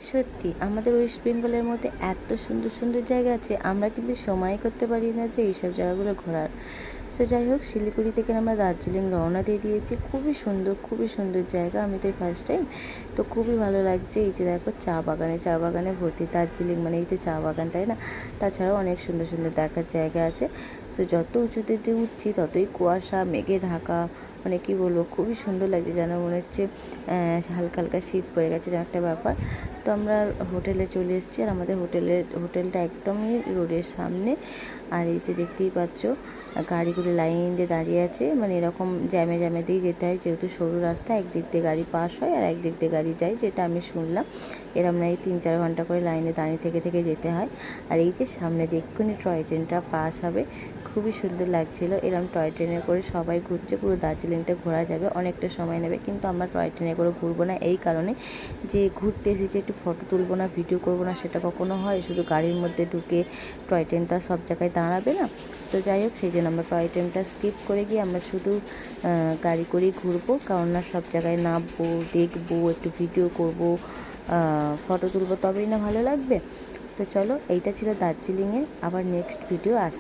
সত্যি আমাদের ওয়েস্ট বেঙ্গলের মধ্যে এত সুন্দর সুন্দর জায়গা আছে, আমরা কিন্তু সময় করতে পারি না যে এইসব জায়গাগুলো ঘোরার। সো যাই হোক, শিলিগুড়ি থেকে আমরা দার্জিলিং রওনা দিয়ে দিয়েছি। খুবই সুন্দর জায়গা। আমি তো ফার্স্ট টাইম, তো খুবই ভালো লাগছে। এই যে দেখো চা বাগানে ভর্তি। দার্জিলিং মানে এই তো চা বাগান, তাই না? তাছাড়াও অনেক সুন্দর সুন্দর দেখার জায়গা আছে। তো যত উঁচুতে উঠছি ততই কুয়াশা মেঘে ঢাকা, মানে কি বলবো, খুবই সুন্দর লাগছে, যেন মনে হচ্ছে হালকা হালকা শীত পড়ে গেছে, এরকম একটা ব্যাপার। তো আমরা হোটেলে চলে এসেছি, আর আমাদের হোটেলটা একদমই রোডের সামনে। আর এই যে দেখতেই পাচ্ছ, গাড়িগুলো লাইন দিয়ে দাঁড়িয়ে আছে, মানে এরকম জ্যামে জ্যামে দিয়ে যেতে হয়, যেহেতু সরু রাস্তা, একদিক দিয়ে গাড়ি পাস হয় আর একদিক দিয়ে গাড়ি যায়, যেটা আমি শুনলাম। এরম না, এই 3-4 ঘন্টা করে লাইনে দাঁড়িয়ে থেকে থেকে যেতে হয়। আর এই যে সামনে দেখুন টয় ট্রেনটা পাস হবে, খুবই সুন্দর লাগছিল। এরম টয় ট্রেনে করে সবাই ঘুরছে, পুরো দার্জিলিংটা ঘোরা যাবে, অনেকটা সময় নেবে। কিন্তু আমরা টয় ট্রেনে করে ঘুরবো না, এই কারণে যে ঘুরতে এসেছি, একটু ফটো তুলবো না, ভিডিও করবো না, সেটা কখনো হয়? শুধু গাড়ির মধ্যে ঢুকে টয় ট্রেনটা সব জায়গায় দাঁড়াবে না। তো যাই হোক, সেই জন্য আমরা টয় ট্রেনটা স্কিপ করে গিয়ে আমরা শুধু গাড়ি করেই ঘুরবো, কারণ না সব জায়গায় নামবো, দেখবো, একটু ভিডিও করবো, ফটো তুলবো, তবেই না ভালো লাগবে। তো চলো, এইটা ছিল দার্জিলিংয়ের। আবার নেক্সট ভিডিও আসছে।